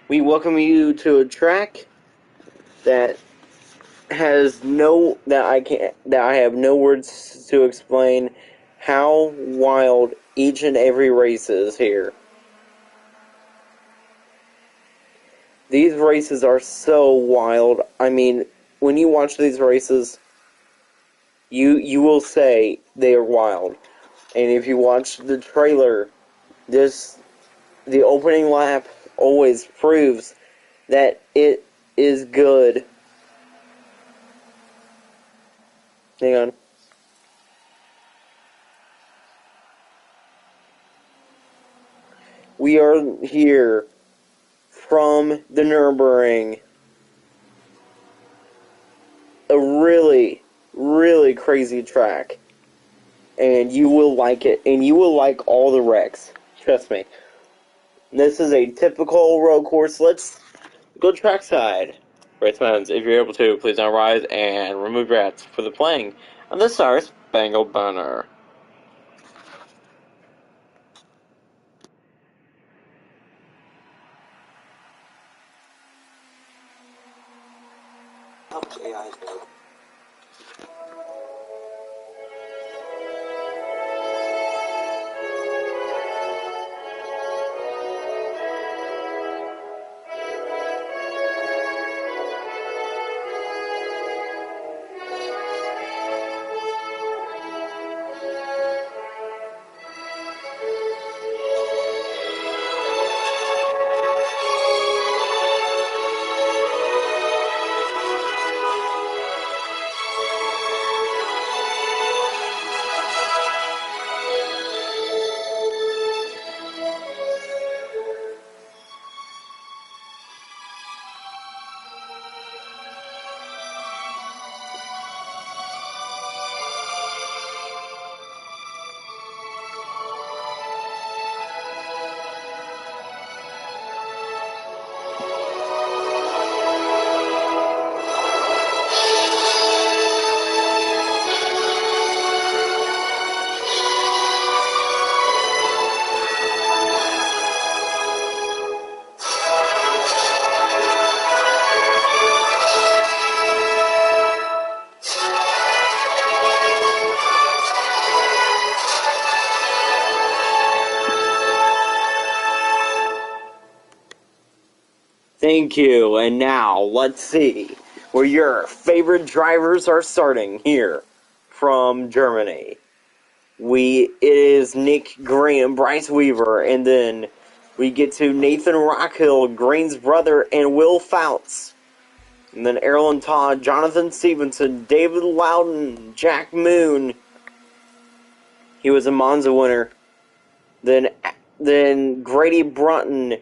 We welcome you to a track that that I have no words to explain how wild each and every race is here. These races are so wild. I mean, when you watch these races, you will say they are wild. And if you watch the trailer, the opening lap always proves that it is good. Hang on. We are here from the Nürburgring. A really, really crazy track. And you will like it. And you will like all the wrecks. Trust me. This is a typical road course. Let's go trackside. Race fans, if you're able to, please now rise and remove your hats for the playing of the Star Spangled Banner. Okay, I know. Thank you, and now let's see where your favorite drivers are starting here from Germany. It is Nick Green, Bryce Weaver, and then we get to Nathan Rockhill, Green's brother, and Will Fouts. And then Erlen Todd, Jonathan Stevenson, David Loudon, Jack Moon. He was a Monza winner. Then Grady Brunton,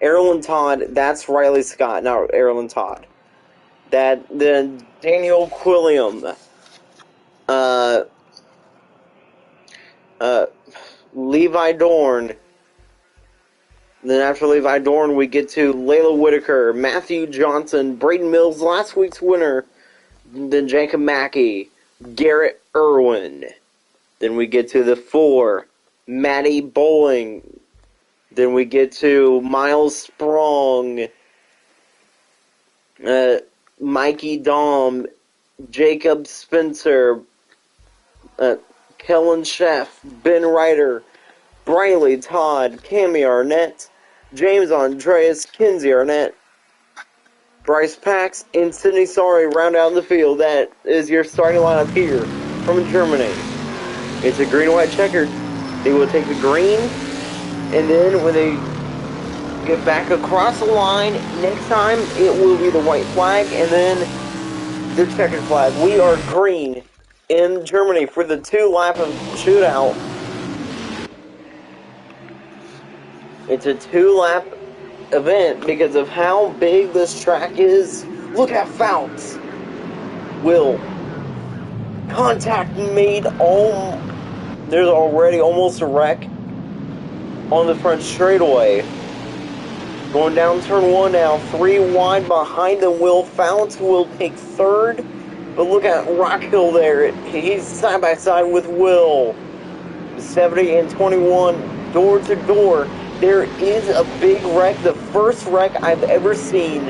Erlen Todd, that's Riley Scott, not Erlen Todd. Then Daniel Quilliam, Levi Dorn. Then after Levi Dorn, we get to Layla Whitaker, Matthew Johnson, Braden Mills, last week's winner. Then Jacob Mackey, Garrett Irwin. Then we get to the 4, Maddie Bowling. Then we get to Miles Sprong, Mikey Dahm, Jacob Spencer, Kellen Sheff, Ben Ryder, Briley Todd, Cammy Arnett, James Andreas, Kinsey Arnett, Bryce Pax, and Sidney Sorry round out the field. That is your starting lineup here from Germany. It's a green and white checkered. They will take the green, and then when they get back across the line, next time it will be the white flag, and then the checkered flag. We are green in Germany for the 2-lap of shootout. It's a 2-lap event because of how big this track is. Look at Fouts. Will. Contact made. There's already almost a wreck on the front straightaway. Going down turn 1 now. 3 wide behind them. Will Fouts will take 3rd. But look at Rockhill there. He's side by side with Will. 70 and 21. Door to door. There is a big wreck, the first wreck I've ever seen.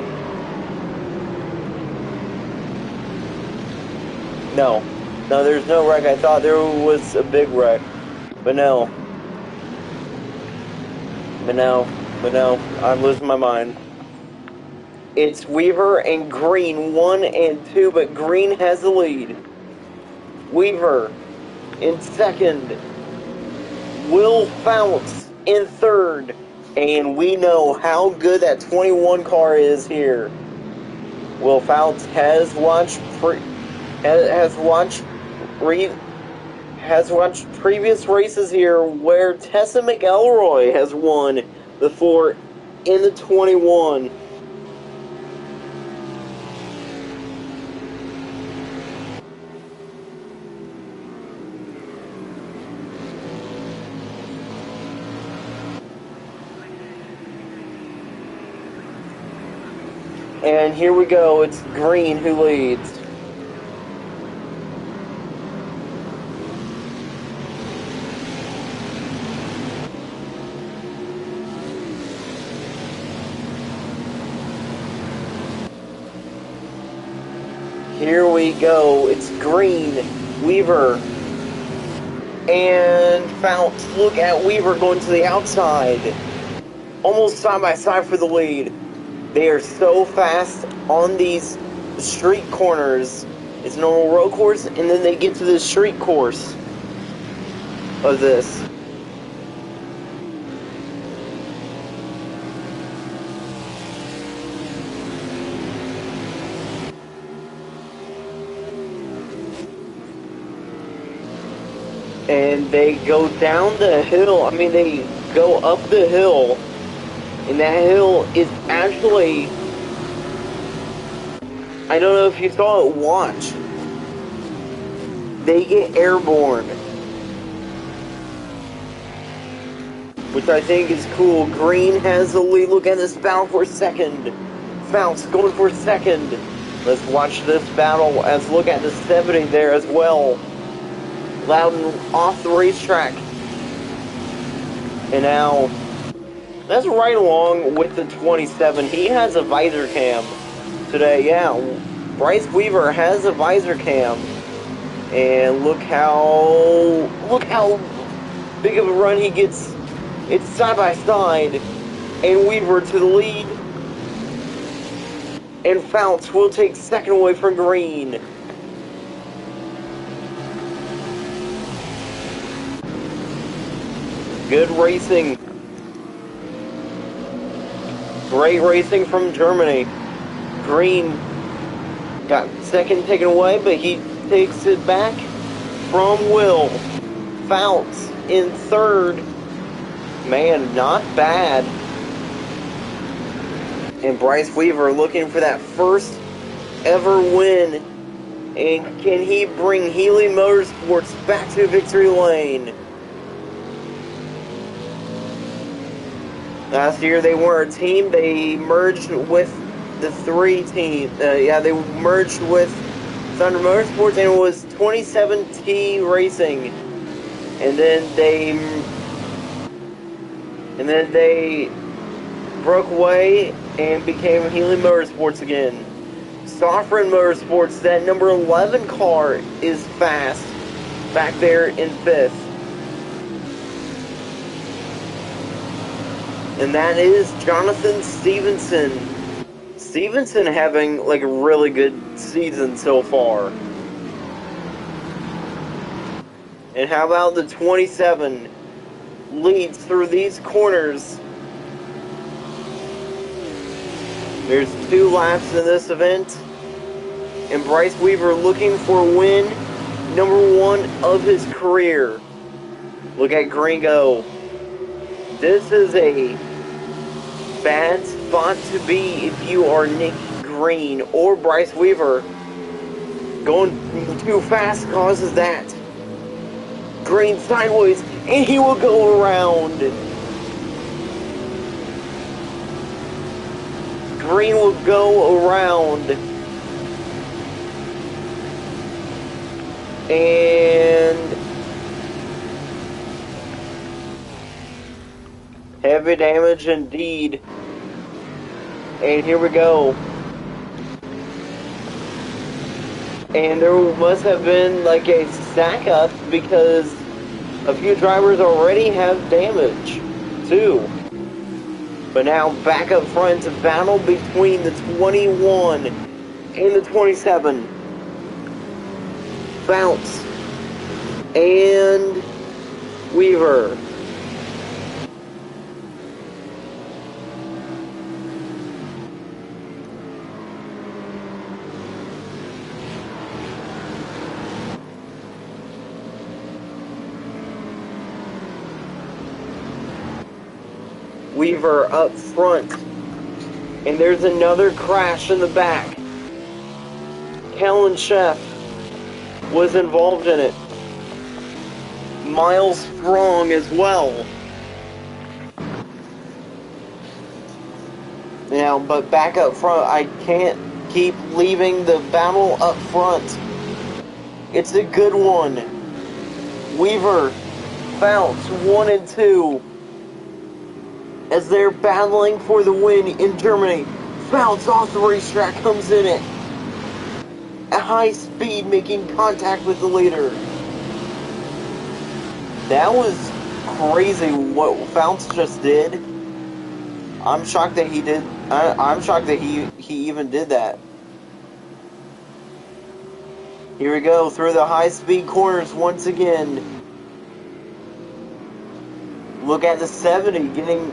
No, there's no wreck. I thought there was a big wreck, but no. But no, I'm losing my mind. It's Weaver and Green, 1 and 2, but Green has the lead. Weaver in second. Will Founts in third. And we know how good that 21 car is here. Will Founts has watched previous races here where Tessa McElroy has won before in the 21. And here we go, it's Green who leads. Here we go, it's Green, Weaver, and Founts. Look at Weaver going to the outside. Almost side by side for the lead. They are so fast on these street corners. It's a normal road course, and then they get to the street course of this. And they go down the hill. I mean, they go up the hill. And that hill is actually, I don't know if you saw it, watch. They get airborne. Which I think is cool. Green has the lead. Look at this battle for second. Founts going for second. Let's watch this battle as look at the 70 there as well. Loudon off the racetrack. And now, that's right along with the 27. He has a visor cam today, yeah. Bryce Weaver has a visor cam. And look how big of a run he gets. It's side by side. And Weaver to the lead. And Founts will take second away from Green. Good racing. Great racing from Germany. Green got second taken away, but he takes it back from Will. Founts in third. Man, not bad. And Bryce Weaver looking for that first ever win. And can he bring Healy Motorsports back to victory lane? Last year they were a team. They merged with the three teams. They merged with Thunder Motorsports, and it was 27T Racing. And then they broke away and became Healy Motorsports again. Sovereign Motorsports, that number 11 car is fast, back there in 5th. And that is Jonathan Stevenson. Stevenson having like a really good season so far. And how about the 27 leads through these corners? There's 2 laps in this event. And Bryce Weaver looking for win number 1 of his career. Look at Gringo. This is a bad spot to be if you are Nick Green or Bryce Weaver. Going too fast causes that. Green sideways, and he will go around. Green will go around. And Heavy damage indeed. And here we go. And there must have been like a stack up because a few drivers already have damage too. But now back up front to battle between the 21 and the 27. Bounce and Weaver. Weaver up front. And there's another crash in the back. Kellen Chef was involved in it. Miles Strong as well. Now, but back up front, I can't keep leaving the battle up front. It's a good one. Weaver, Bounce, 1 and 2. As they're battling for the win in Germany. Bounce off the racetrack comes in it. At high speed, making contact with the leader. That was crazy what Bounce just did. I'm shocked that he did. I'm shocked that he even did that. Here we go through the high speed corners once again. Look at the 70 getting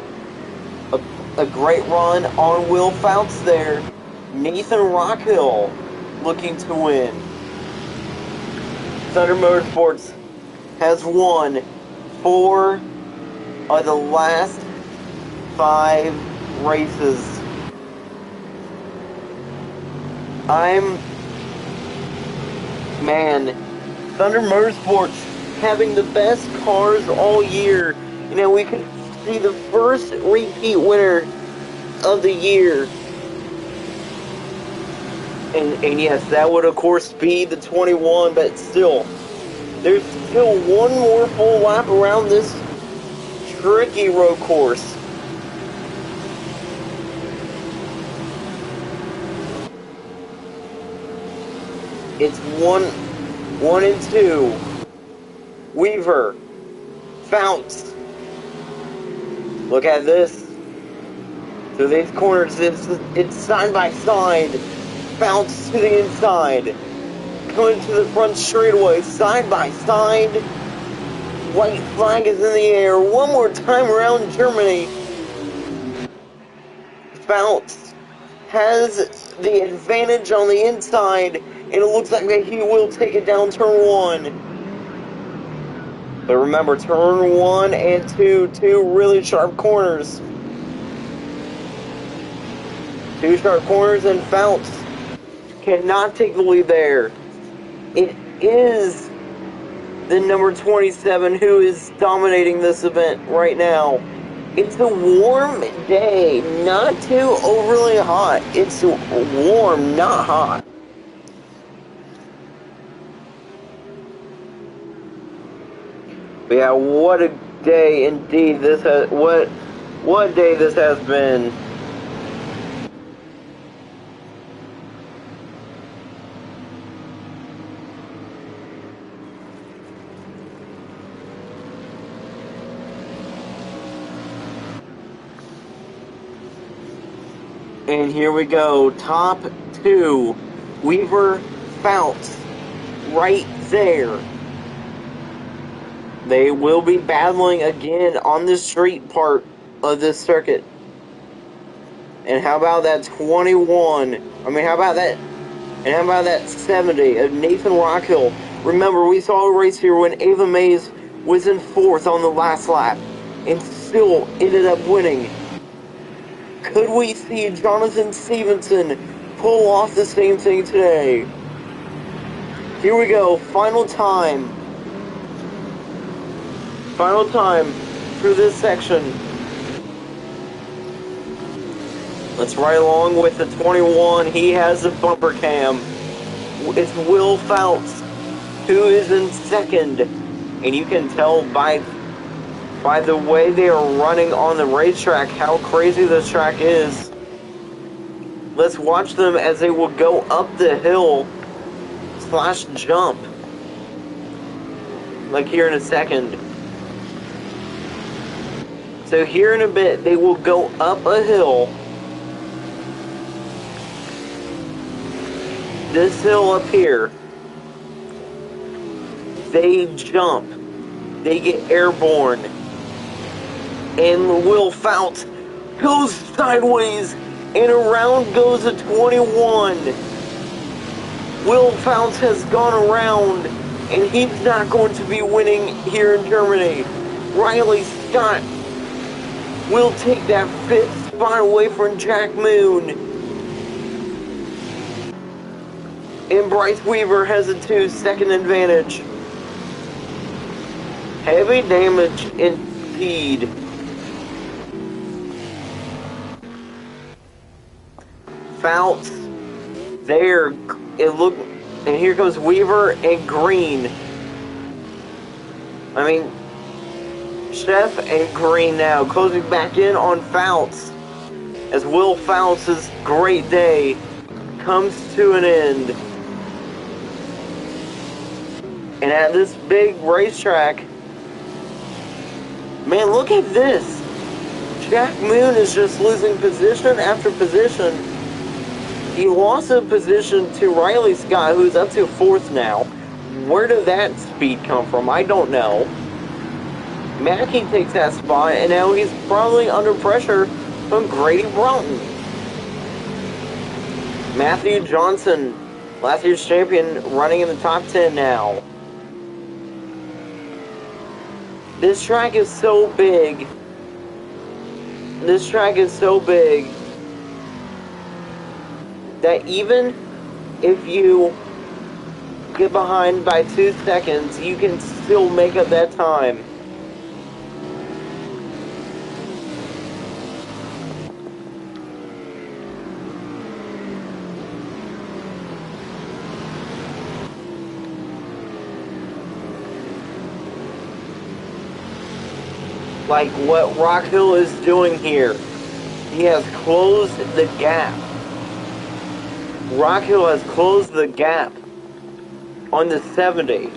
a great run on Will Founts there. Nathan Rockhill looking to win. Thunder Motorsports has won 4 of the last 5 races. Thunder Motorsports having the best cars all year. You know, we could see the first repeat winner of the year. And yes, that would of course be the 21, but still, there's still one more full lap around this tricky road course. It's 1 and 2. Weaver, Founts. Look at this. So these corners, it's side by side. Bounce to the inside. Coming to the front straightaway, side by side. White flag is in the air. One more time around Germany. Bounce has the advantage on the inside, and it looks like that he will take it down turn 1. But remember, turn 1 and 2, 2 really sharp corners. 2 sharp corners, and Bounce cannot take the lead there. It is the number 27 who is dominating this event right now. It's a warm day, not too overly hot. It's warm, not hot. But yeah, what a day indeed this has. What day this has been. And here we go, top 2, Weaver, Founts, right there. They will be battling again on the street part of this circuit. And how about that 21? I mean, how about that? And how about that 70 of Nathan Rockhill? Remember, we saw a race here when Ava Mays was in 4th on the last lap and still ended up winning. Could we see Jonathan Stevenson pull off the same thing today? Here we go, final time. Final time through this section. Let's ride along with the 21. He has the bumper cam. It's Will Founts who is in 2nd. And you can tell by by the way they are running on the racetrack, how crazy this track is. Let's watch them as they will go up the hill / jump. Like here in a second. So here in a bit, they will go up a hill. This hill up here. They jump. They get airborne. And Will Fouts goes sideways. And around goes a 21. Will Fouts has gone around. And he's not going to be winning here in Germany. Riley Scott will take that 5th spot away from Jack Moon. And Bryce Weaver has a 2-second advantage. Heavy damage indeed. Fouts there. And here comes Weaver and Green. I mean, Chef and Green now closing back in on Fouts as Will Fouts' great day comes to an end. And at this big racetrack, man, look at this. Jack Moon is just losing position after position. He lost a position to Riley Scott, who's up to 4th now. Where did that speed come from? I don't know. Mackey takes that spot, and now he's probably under pressure from Grady Broughton. Matthew Johnson, last year's champion, running in the top 10 now. This track is so big. This track is so big that even if you get behind by 2 seconds, you can still make up that time. Like what Rock Hill is doing here. He has closed the gap. Rock Hill has closed the gap on the 70.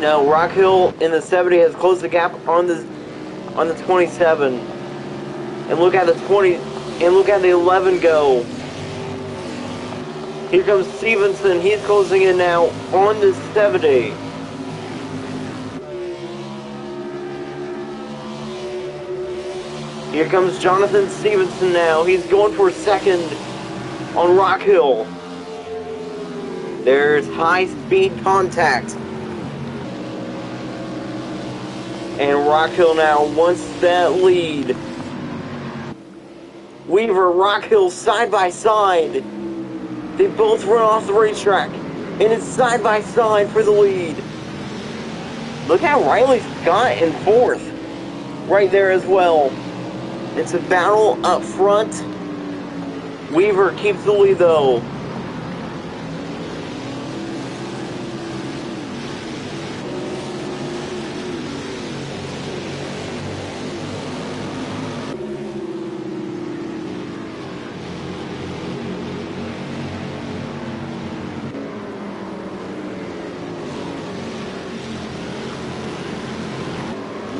No, Rock Hill in the 70 has closed the gap on the 27. And look at the 20 and look at the 11 go. Here comes Stevenson. He's closing in now on the 70. Here comes Jonathan Stevenson now. He's going for 2nd on Rock Hill. There's high-speed contact. And Rock Hill now wants that lead. Weaver, Rock Hill side by side. They both run off the racetrack. And it's side by side for the lead. Look at Riley Scott in 4th. Right there as well. It's a battle up front. Weaver keeps the lead though.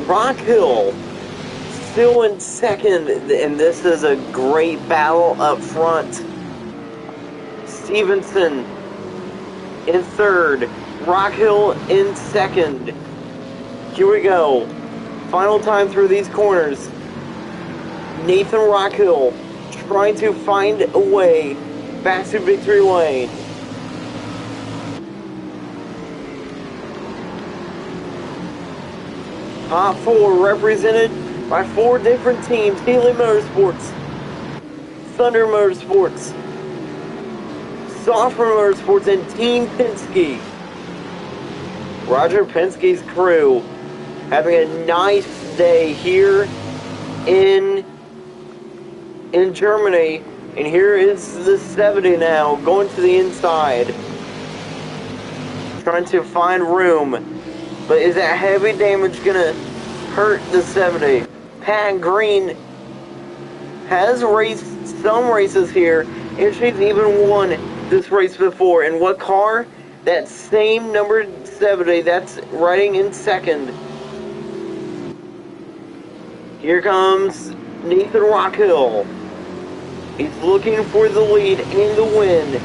Rock Hill still in 2nd, and this is a great battle up front. Stevenson in 3rd, Rock Hill in 2nd. Here we go. Final time through these corners. Nathan Rock Hill trying to find a way back to victory lane. Top 4 represented by 4 different teams: Healy Motorsports, Thunder Motorsports, Software Motorsports, and Team Penske. Roger Penske's crew having a nice day here in Germany. And here is the 70 now, going to the inside. trying to find room. But is that heavy damage gonna hurt the 70? Pat Green has raced some races here, and she's even won this race before. And what car? That same number 70 that's riding in second. Here comes Nathan Rockhill. He's looking for the lead and the win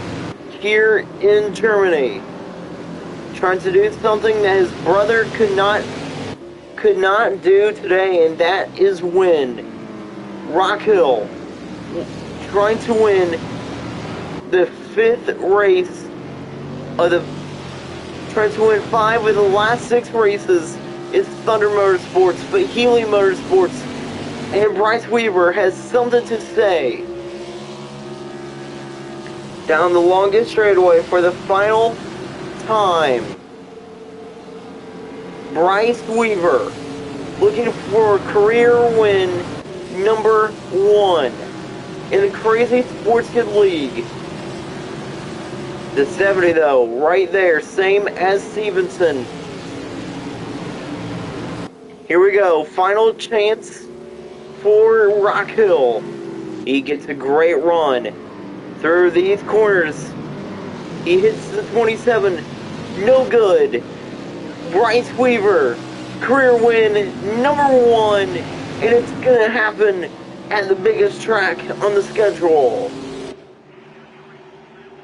here in Germany. Trying to do something that his brother could not do today, and that is win. Rockhill trying to win the 5th race of the trying to win 5 of the last 6 races is Thunder Motorsports, but Healy Motorsports and Bryce Weaver has something to say. Down the longest straightaway for the final time. Bryce Weaver looking for career win number 1 in the Crazy Sports Kid League. The 70 though, right there, same as Stevenson. Here we go, final chance for Rockhill. He gets a great run through these corners. He hits the 27, no good. Bryce Weaver, career win number 1, and it's gonna happen at the biggest track on the schedule.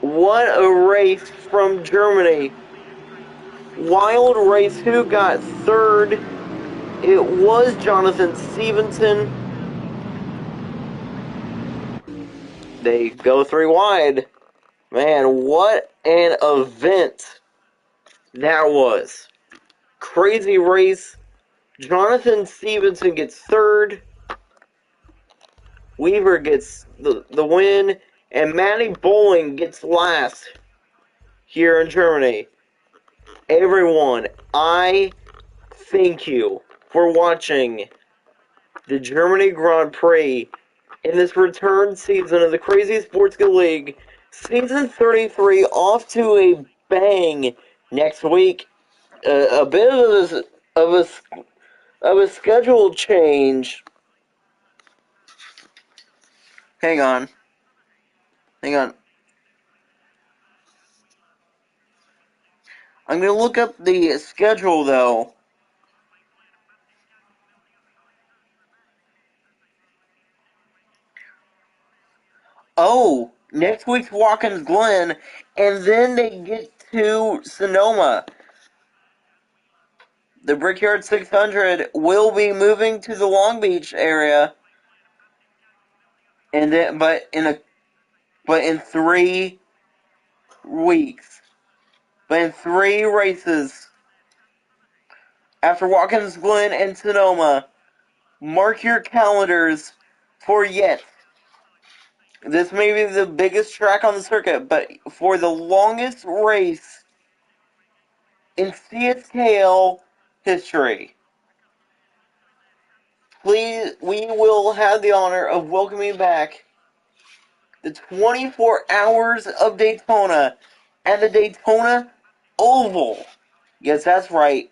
What a race from Germany. Wild race. Who got 3rd? It was Jonathan Stevenson. They go 3 wide. Man, what an event that was. Crazy race. Jonathan Stevenson gets 3rd. Weaver gets the win. And Matty Bowling gets last here in Germany. Everyone, I thank you for watching the Germany Grand Prix in this return season of the Crazy Sports Kid League. Season 33 off to a bang next week. A bit of a schedule change. Hang on. I'm going to look up the schedule, though. Oh, next week's Watkins Glen, and then they get to Sonoma. The Brickyard 600 will be moving to the Long Beach area, and then but in 3 weeks, but in 3 races after Watkins Glen and Sonoma. Mark your calendars for yet. This may be the biggest track on the circuit, but for the longest race in CSKL history. Please, we will have the honor of welcoming back the 24 Hours of Daytona at the Daytona Oval. Yes, that's right.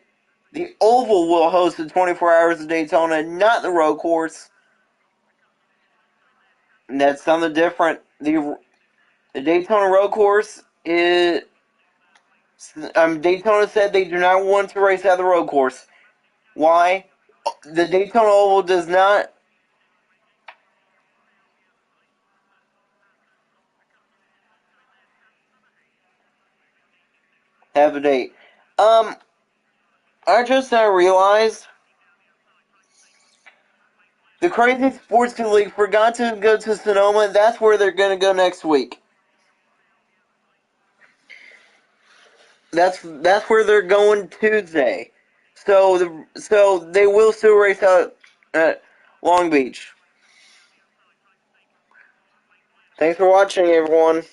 The Oval will host the 24 Hours of Daytona, not the road course. And that's something different. The Daytona road course is... Daytona said they do not want to race at the road course. Why? The Daytona Oval does not have a date. I just now realized the Crazy Sports Kid League forgot to go to Sonoma. That's where they're going to go next week. That's where they're going Tuesday. So they will still race out at Long Beach. Thanks for watching, everyone.